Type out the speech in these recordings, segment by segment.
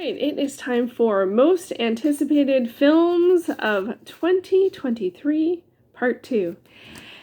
Right, it is time for most anticipated films of 2023, part 2.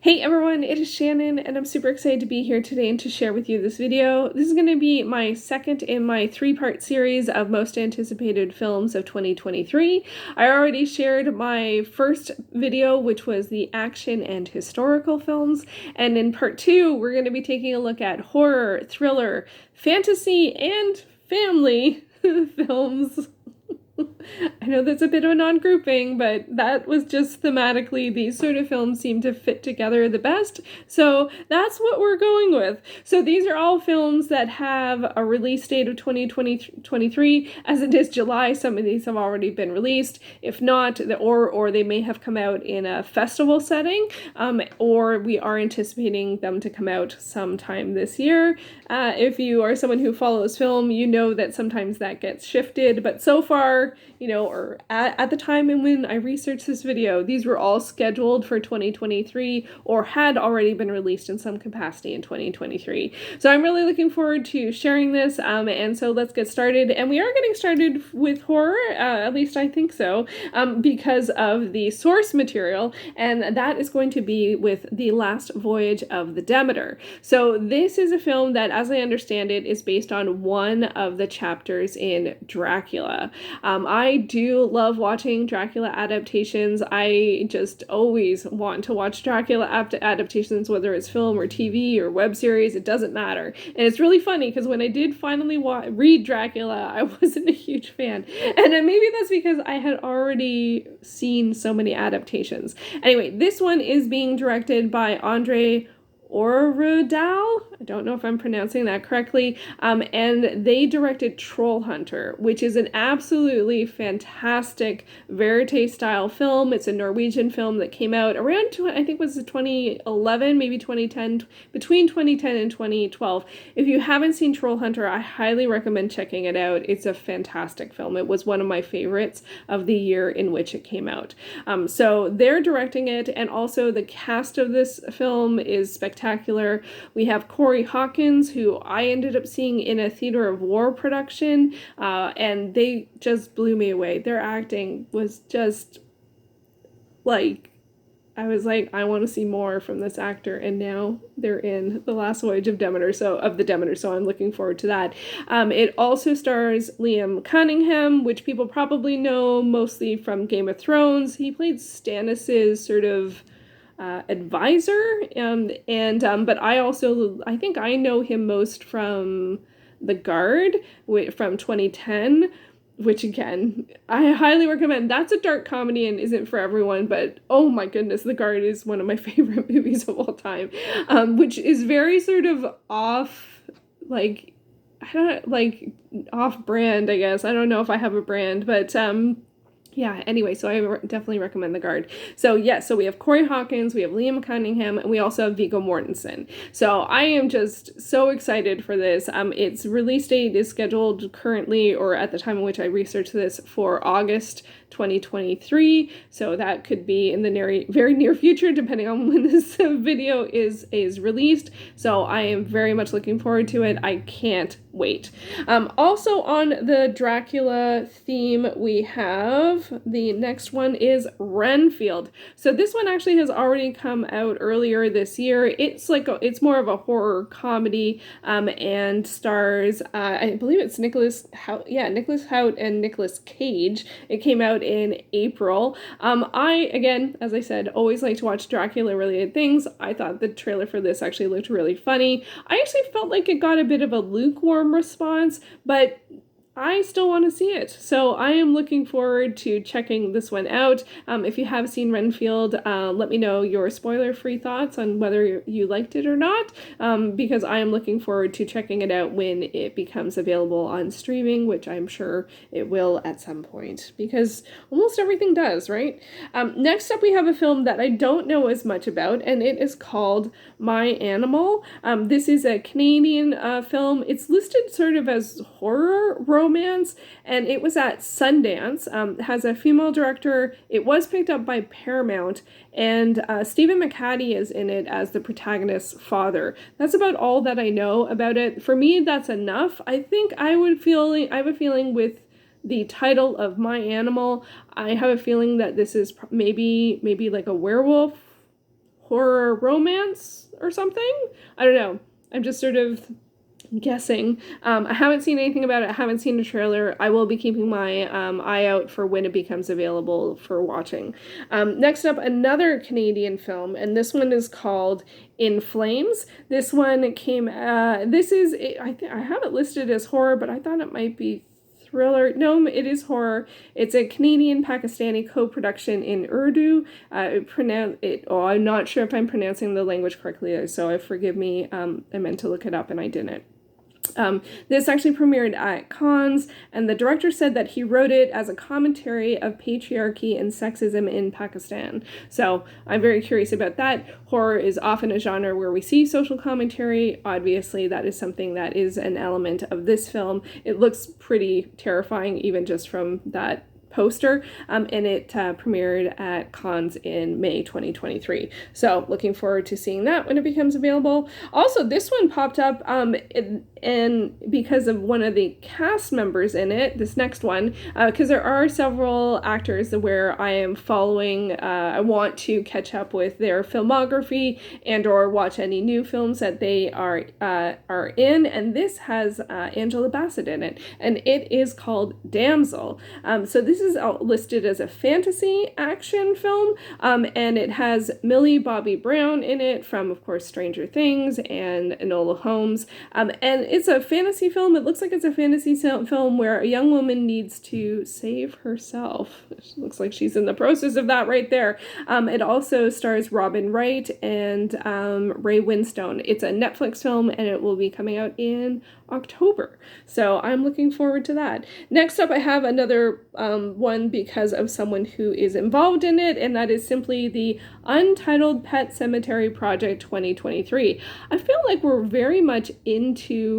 Hey everyone, it is Shannon, and I'm super excited to be here today and to share with you this video. This is going to be my second in my 3-part series of most anticipated films of 2023. I already shared my first video, which was the action and historical films, and in part 2, we're going to be taking a look at horror, thriller, fantasy, and family films. I know that's a bit of a non-grouping, but that was just thematically these sort of films seem to fit together the best, so that's what we're going with. So these are all films that have a release date of 2023, as it is July. Some of these have already been released. If not, or they may have come out in a festival setting, or we are anticipating them to come out sometime this year. If you are someone who follows film, you know that sometimes that gets shifted, but so far, or at the time and when I researched this video, these were all scheduled for 2023 or had already been released in some capacity in 2023. So I'm really looking forward to sharing this, and so let's get started. And we are getting started with horror, at least I think so, because of the source material, and that is going to be with The Last Voyage of the Demeter. So this is a film that, as I understand it, is based on one of the chapters in Dracula. I do love watching Dracula adaptations. I just always want to watch Dracula adaptations, whether it's film or TV or web series, it doesn't matter. And it's really funny because when I did finally read Dracula, I wasn't a huge fan. And maybe that's because I had already seen so many adaptations. Anyway, this one is being directed by Andre Orudal. I don't know if I'm pronouncing that correctly, and they directed Troll Hunter, which is an absolutely fantastic verite-style film. It's a Norwegian film that came out around, I think it was 2011, maybe 2010, between 2010 and 2012. If you haven't seen Troll Hunter, I highly recommend checking it out. It's a fantastic film. It was one of my favorites of the year in which it came out. So they're directing it, and also the cast of this film is spectacular. We have Corey Hawkins, who I ended up seeing in a Theater of War production, and they just blew me away. Their acting was just like, I was like, I want to see more from this actor, and now they're in The Last Voyage of Demeter, so I'm looking forward to that. It also stars Liam Cunningham, which people probably know mostly from Game of Thrones. He played Stannis's sort of advisor, but I think I know him most from The Guard from 2010, which again, I highly recommend. That's a dark comedy and isn't for everyone, but oh my goodness, The Guard is one of my favorite movies of all time, which is very sort of off brand, I guess. I don't know if I have a brand, but yeah, anyway, so I definitely recommend The Guard. So yes, so we have Corey Hawkins, we have Liam Cunningham, and we also have Viggo Mortensen. So I am just so excited for this. Its release date is scheduled currently, or at the time in which I researched this, for August 2023. So that could be in the very near future, depending on when this video is released. So I am very much looking forward to it. I can't wait. Also on the Dracula theme, we have the next one is Renfield. So this one actually has already come out earlier this year. It's more of a horror comedy, and stars I believe it's Nicholas Hoult and Nicolas Cage. It came out in April. I, again, as I said, always like to watch Dracula related things. I thought the trailer for this actually looked really funny. I actually felt like it got a bit of a lukewarm response, but I still want to see it. So I am looking forward to checking this one out. If you have seen Renfield, let me know your spoiler-free thoughts on whether you liked it or not, because I am looking forward to checking it out when it becomes available on streaming, which I'm sure it will at some point, because almost everything does, right? Next up, we have a film that I don't know as much about, and it is called My Animal. This is a Canadian film. It's listed sort of as horror romance, and it was at Sundance. It has a female director. It was picked up by Paramount, and Stephen McHattie is in it as the protagonist's father. That's about all that I know about it. For me, that's enough. I think I have a feeling with the title of my animal. I have a feeling that this is maybe like a werewolf horror romance or something. I don't know. I'm just sort of guessing. I haven't seen anything about it. I haven't seen a trailer. I will be keeping my eye out for when it becomes available for watching. Next up, another Canadian film, and this one is called In Flames. This one came, I have it listed as horror, but I thought it might be thriller. No, it is horror. It's a Canadian-Pakistani co-production in Urdu. I'm not sure if I'm pronouncing the language correctly, so forgive me. I meant to look it up and I didn't. This actually premiered at Cannes, and the director said that he wrote it as a commentary of patriarchy and sexism in Pakistan. So I'm very curious about that. Horror is often a genre where we see social commentary. Obviously, that is something that is an element of this film. It looks pretty terrifying, even just from that poster, and it premiered at Cannes in May 2023. So looking forward to seeing that when it becomes available. Also, this one popped up and because of one of the cast members in it, this next one, because there are several actors where I am following, I want to catch up with their filmography and or watch any new films that they are in, and this has Angela Bassett in it, and it is called Damsel. So this is listed as a fantasy action film, and it has Millie Bobby Brown in it from, of course, Stranger Things and Enola Holmes, and it's a fantasy film. It looks like it's a fantasy film where a young woman needs to save herself. It looks like she's in the process of that right there. It also stars Robin Wright and Ray Winstone. It's a Netflix film, and it will be coming out in October. So I'm looking forward to that. Next up, I have another one because of someone who is involved in it, and that is simply the Untitled Pet Cemetery Project 2023. I feel like we're very much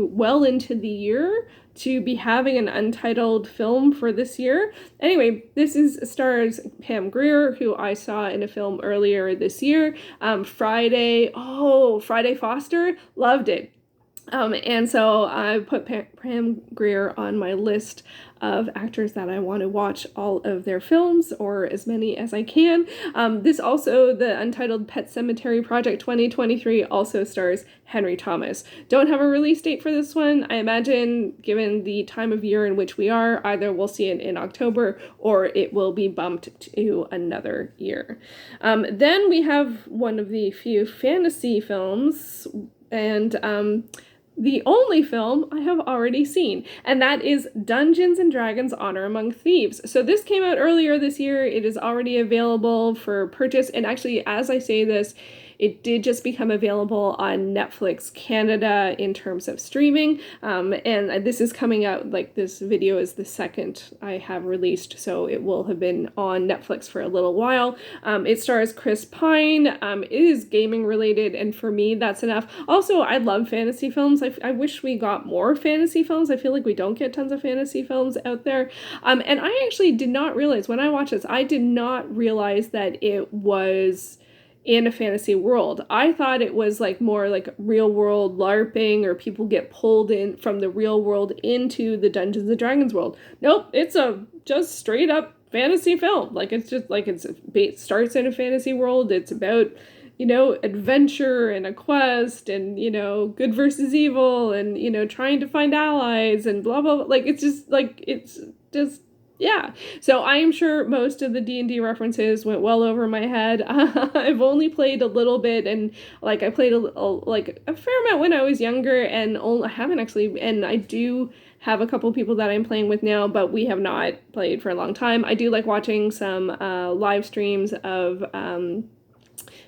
well into the year to be having an untitled film for this year. Anyway, this stars Pam Grier, who I saw in a film earlier this year, Friday Foster, loved it. And so I put Pam Grier on my list of actors that I want to watch all of their films, or as many as I can. This also, the Untitled Pet Cemetery Project 2023, also stars Henry Thomas. Don't have a release date for this one. I imagine, given the time of year in which we are, either we'll see it in October or it will be bumped to another year. Then we have one of the few fantasy films, and the only film I have already seen, and that is Dungeons & Dragons: Honor Among Thieves. So this came out earlier this year. It is already available for purchase, and actually, as I say this, it did just become available on Netflix Canada in terms of streaming, and this is coming out, like, this video is the second I have released, so it will have been on Netflix for a little while. It stars Chris Pine. It is gaming related, and for me, that's enough. Also, I love fantasy films. I wish we got more fantasy films. I feel like we don't get tons of fantasy films out there, and I actually did not realize, when I watched this, I did not realize that it was in a fantasy world. I thought it was like more like real world LARPing, or people get pulled in from the real world into the Dungeons and Dragons world. Nope, it's a just straight up fantasy film. Like, it's just like, it starts in a fantasy world. It's about, adventure and a quest and, good versus evil and, trying to find allies and blah, blah, blah. Like, it's just yeah. So I am sure most of the D&D references went well over my head. I've only played a little bit, and I played a fair amount when I was younger, and I haven't actually, and I do have a couple people that I'm playing with now, but we have not played for a long time. I do like watching some live streams of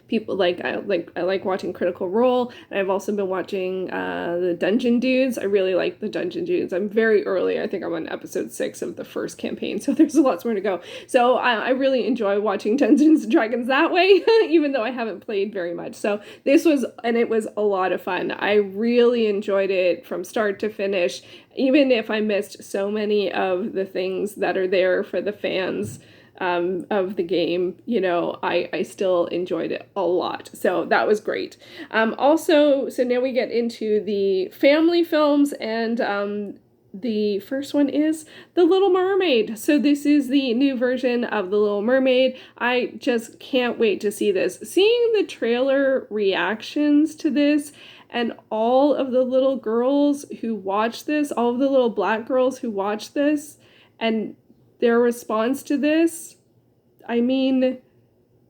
people. I like watching Critical Role, and I've also been watching the Dungeon Dudes. I really like the Dungeon Dudes. I'm very early. I think I'm on episode 6 of the first campaign, so there's lots more to go. So I really enjoy watching Dungeons and Dragons that way, even though I haven't played very much. So it was a lot of fun. I really enjoyed it from start to finish, even if I missed so many of the things that are there for the fans of the game. I still enjoyed it a lot. So that was great. So now we get into the family films, and the first one is The Little Mermaid. So this is the new version of The Little Mermaid. I just can't wait to see this. Seeing the trailer reactions to this and all of the little girls who watch this, all of the little Black girls who watch this, and their response to this, I mean,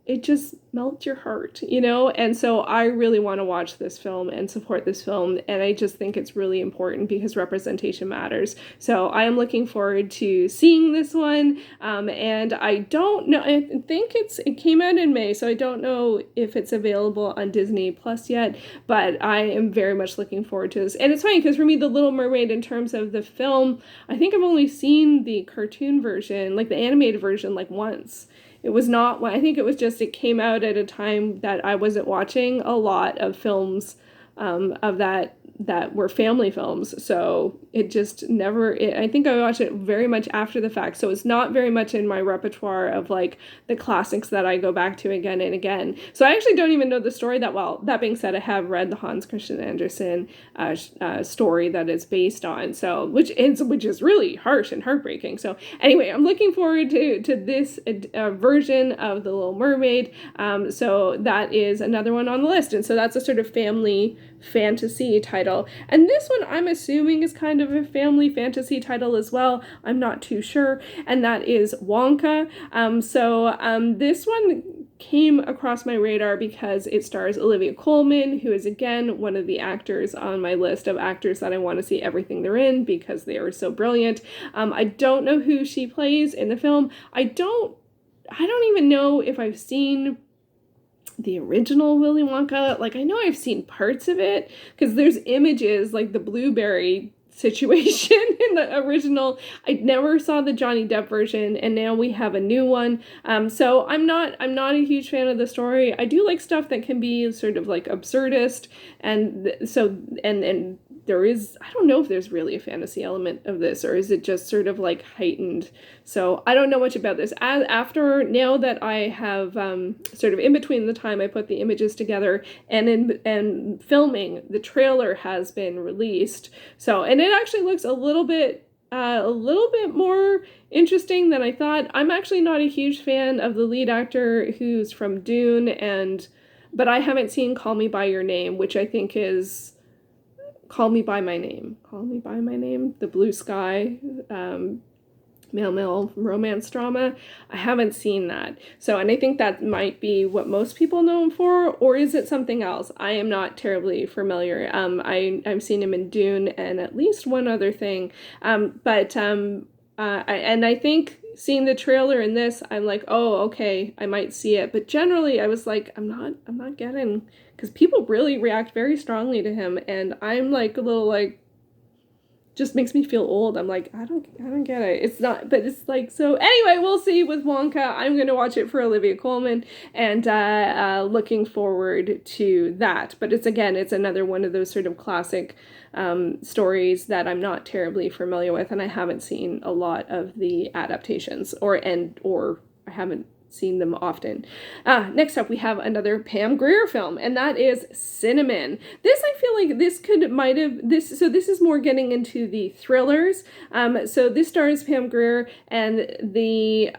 it just melts your heart, you know? And so I really want to watch this film and support this film. And I just think it's really important because representation matters. So I am looking forward to seeing this one. And I don't know, I think it came out in May, so I don't know if it's available on Disney Plus yet, but I am very much looking forward to this. And it's funny because for me, The Little Mermaid, in terms of the film, I think I've only seen the cartoon version, like the animated version, like once. It was not, I think it was just, it came out at a time that I wasn't watching a lot of films of that were family films. So it just never, I think I watched it very much after the fact. So it's not very much in my repertoire of like the classics that I go back to again and again. So I actually don't even know the story that well. That being said, I have read the Hans Christian Andersen story that it's based on. So which is really harsh and heartbreaking. So anyway, I'm looking forward to this version of The Little Mermaid. So that is another one on the list. And so that's a sort of family fantasy title. And this one I'm assuming is kind of a family fantasy title as well. I'm not too sure. And that is Wonka. This one came across my radar because it stars Olivia Colman, who is again one of the actors on my list of actors that I want to see everything they're in because they are so brilliant. I don't know who she plays in the film. I don't even know if I've seen the original Willy Wonka. Like, I know I've seen parts of it because there's images like the blueberry situation in the original. I never saw the Johnny Depp version, and now we have a new one. So I'm not a huge fan of the story. I do like stuff that can be sort of like absurdist, and there is, I don't know if there's really a fantasy element of this, or is it just sort of like heightened? So I don't know much about this. Now that I have sort of in between the time I put the images together and filming, the trailer has been released. So, and it actually looks a little bit more interesting than I thought. I'm actually not a huge fan of the lead actor who's from Dune, but I haven't seen Call Me By Your Name, which I think is Call Me By My Name, the Blue Sky, male romance drama. I haven't seen that. So, and I think that might be what most people know him for, or is it something else? I am not terribly familiar. I've seen him in Dune and at least one other thing. I think seeing the trailer in this, I'm like, oh, okay, I might see it. But generally, I was like, I'm not getting, because people really react very strongly to him, and I'm like a little like, just makes me feel old. I'm like, I don't get it. It's not, but it's like, so anyway, we'll see with Wonka. I'm going to watch it for Olivia Colman, and looking forward to that. But it's another one of those sort of classic stories that I'm not terribly familiar with, and I haven't seen a lot of the adaptations, or I haven't seen them often. Next up, we have another Pam Grier film, and that is Cinnamon. This, I feel like this is more getting into the thrillers. So this stars Pam Grier, and the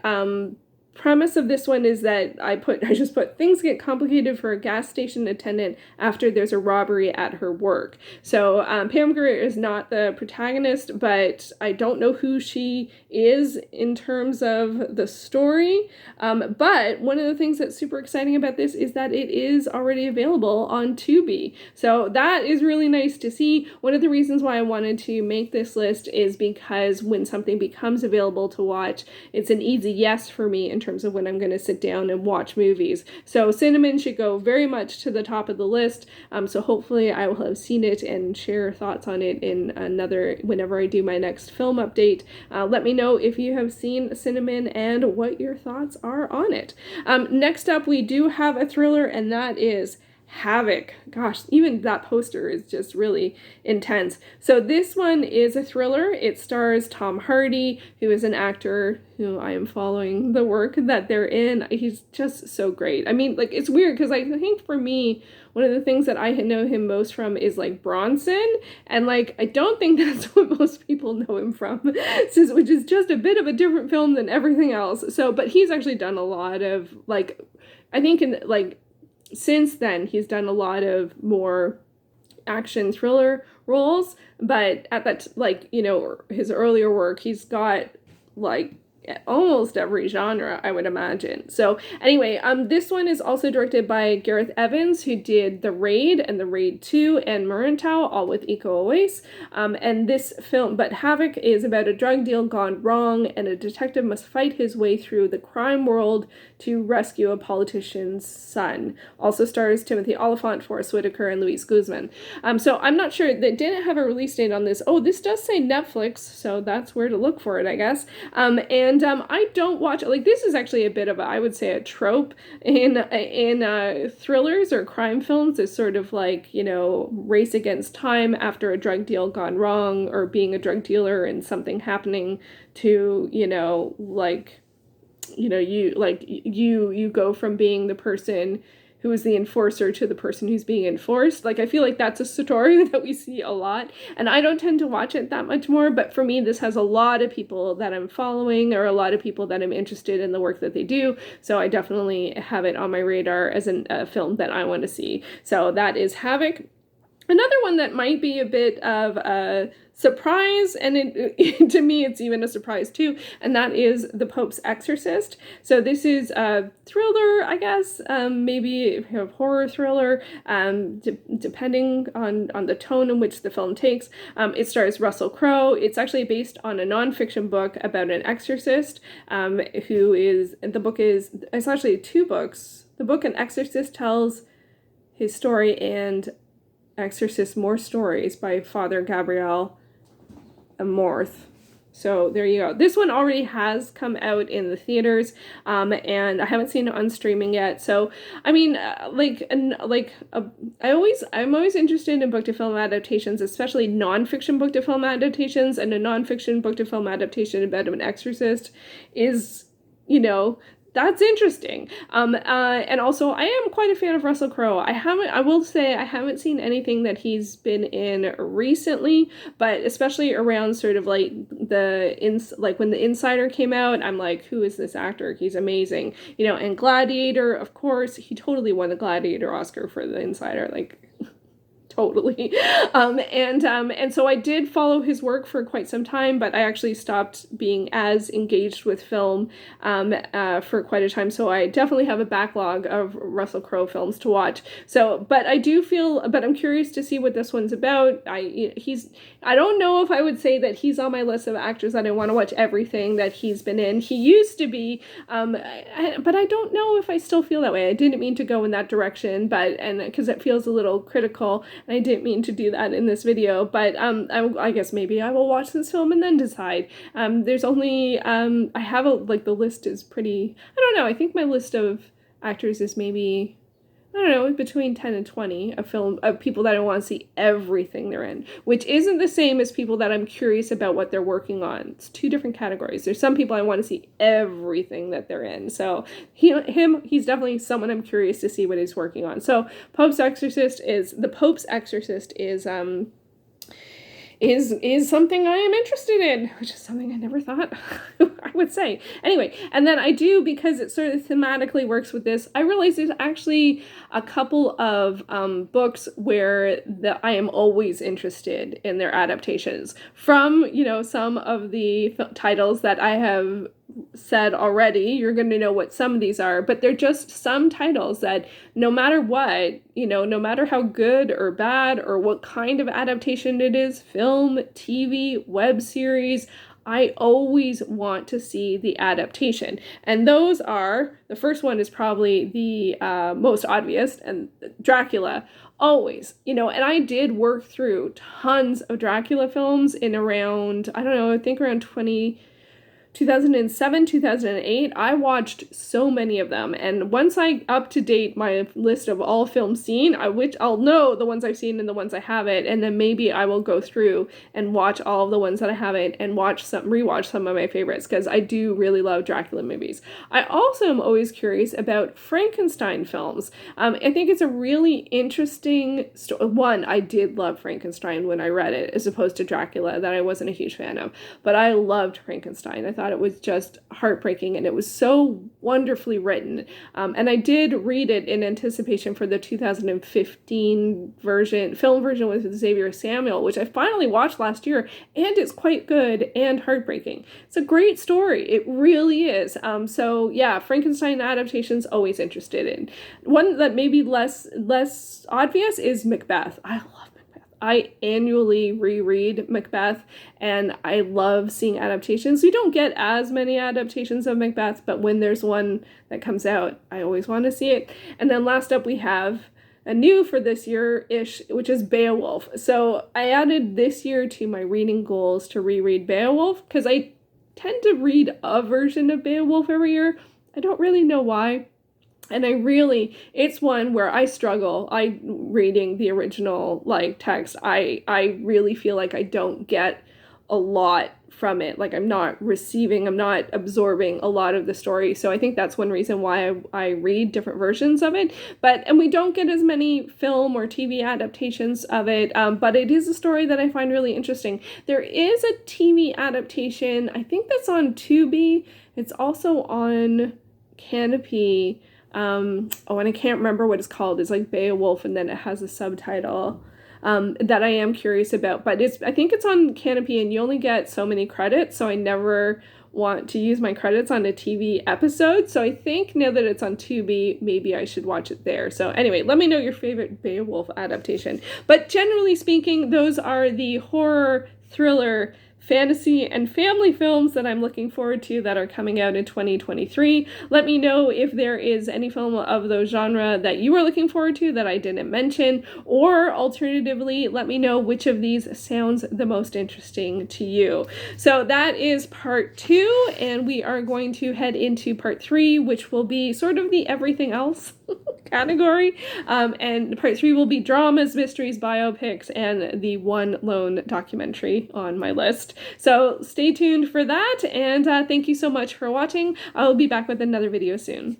premise of this one is that I just put things get complicated for a gas station attendant after there's a robbery at her work. So Pam Grier is not the protagonist, but I don't know who she is in terms of the story. But one of the things that's super exciting about this is that it is already available on Tubi. So that is really nice to see. One of the reasons why I wanted to make this list is because when something becomes available to watch, it's an easy yes for me in terms of when I'm going to sit down and watch movies. So Cinnamon should go very much to the top of the list. So hopefully I will have seen it and share thoughts on it in whenever I do my next film update. Let me know if you have seen Cinnamon and what your thoughts are on it. Next up, we do have a thriller, and that is Havoc. Gosh, even that poster is just really intense. So this one is a thriller. It stars Tom Hardy, who is an actor who I am following the work that they're in. He's just so great. I mean, like, it's weird because I think for me, one of the things that I know him most from is like Bronson, and like I don't think that's what most people know him from, which is just a bit of a different film than everything else. So, but he's actually done a lot of like, I think in like since then he's done a lot of more action thriller roles, but at that, like, you know, his earlier work, he's got like almost every genre, I would imagine. So anyway, this one is also directed by Gareth Evans, who did The Raid and The Raid 2 and Muruntau, all with Iko Uwais. And this film, but Havoc, is about a drug deal gone wrong, and a detective must fight his way through the crime world to rescue a politician's son. Also stars Timothy Olyphant, Forest Whitaker, and Luis Guzman. So I'm not sure, they didn't have a release date on this. Oh, this does say Netflix, so that's where to look for it, I guess. And I don't watch, like, this is actually a bit of a, I would say, a trope in thrillers or crime films, is sort of like, you know, race against time after a drug deal gone wrong, or being a drug dealer and something happening to, you know, like, you know, you go from being the person who is the enforcer to the person who's being enforced. Like, I feel like that's a story that we see a lot, and I don't tend to watch it that much more, but for me, this has a lot of people that I'm following, or a lot of people that I'm interested in the work that they do, so I definitely have it on my radar as a film that I want to see. So that is Havoc. Another one that might be a bit of a surprise, and to me it's even a surprise too, and that is The Pope's Exorcist. So this is a thriller, I guess, maybe a horror thriller, depending on the tone in which the film takes. It stars Russell Crowe. It's actually based on a nonfiction book about an exorcist, who is, the book is, it's actually two books. The book An Exorcist tells his story, and Exorcist More Stories by Father Gabriel Amorth. So there you go. This one already has come out in the theaters, and I haven't seen it on streaming yet. So I mean, I'm always interested in book to film adaptations, especially nonfiction book to film adaptations. And a nonfiction book to film adaptation about an exorcist is, you know, that's interesting. And also, I am quite a fan of Russell Crowe. I will say I haven't seen anything that he's been in recently, but especially around sort of like when The Insider came out, I'm like, who is this actor? He's amazing. You know, and Gladiator, of course, he totally won the Gladiator Oscar for The Insider, like, totally. And so I did follow his work for quite some time, but I actually stopped being as engaged with film for quite a time. So I definitely have a backlog of Russell Crowe films to watch. So, but I'm curious to see what this one's about. I don't know if I would say that he's on my list of actors that I want to watch everything that he's been in. He used to be, but I don't know if I still feel that way. I didn't mean to go in that direction, and because it feels a little critical. I didn't mean to do that in this video, but I guess maybe I will watch this film and then decide. There's only, I have the list is pretty, I don't know, I think my list of actors is maybe, I don't know, between 10 and 20 of people that I want to see everything they're in, which isn't the same as people that I'm curious about what they're working on. It's two different categories. There's some people I want to see everything that they're in. So he's definitely someone I'm curious to see what he's working on. So The Pope's Exorcist is something I am interested in, which is something I never thought I would say. Anyway, and then I do, because it sort of thematically works with this, I realized there's actually a couple of books where I am always interested in their adaptations from, you know, some of the titles that I have said already. You're going to know what some of these are, but they're just some titles that no matter what, you know, no matter how good or bad or what kind of adaptation it is, film, TV, web series, I always want to see the adaptation. And those are, the first one is probably the most obvious, and Dracula. Always, you know, and I did work through tons of Dracula films in around, I don't know, I think around 2012 2007, 2008, I watched so many of them. And once I up to date my list of all films seen, I'll know the ones I've seen and the ones I haven't, and then maybe I will go through and watch all of the ones that I haven't and rewatch some of my favorites, because I do really love Dracula movies. I also am always curious about Frankenstein films. I think it's a really interesting story. One, I did love Frankenstein when I read it, as opposed to Dracula, that I wasn't a huge fan of. But I loved Frankenstein. I thought it was just heartbreaking, and it was so wonderfully written. And I did read it in anticipation for the 2015 film version with Xavier Samuel, which I finally watched last year, and it's quite good and heartbreaking. It's a great story. It really is. So yeah, Frankenstein adaptations, always interested in. One that may be less obvious is Macbeth. I love Macbeth. I annually reread Macbeth, and I love seeing adaptations. We don't get as many adaptations of Macbeth, but when there's one that comes out, I always want to see it. And then last up we have a new for this year-ish, which is Beowulf. So I added this year to my reading goals to reread Beowulf, because I tend to read a version of Beowulf every year. I don't really know why. And it's one where I struggle. Reading the original text, I really feel like I don't get a lot from it. Like I'm not absorbing a lot of the story. So I think that's one reason why I read different versions of it. And we don't get as many film or TV adaptations of it, but it is a story that I find really interesting. There is a TV adaptation, I think that's on Tubi. It's also on Canopy. And I can't remember what it's called. It's like Beowulf, and then it has a subtitle that I am curious about. But I think it's on Canopy, and you only get so many credits, so I never want to use my credits on a TV episode. So I think now that it's on Tubi, maybe I should watch it there. So anyway, let me know your favorite Beowulf adaptation. But generally speaking, those are the horror, thriller, fantasy, and family films that I'm looking forward to that are coming out in 2023. Let me know if there is any film of those genre that you are looking forward to that I didn't mention, or alternatively, let me know which of these sounds the most interesting to you. So that is part 2, and we are going to head into part 3, which will be sort of the everything else category. And part 3 will be dramas, mysteries, biopics, and the one lone documentary on my list. So stay tuned for that, and thank you so much for watching. I will be back with another video soon.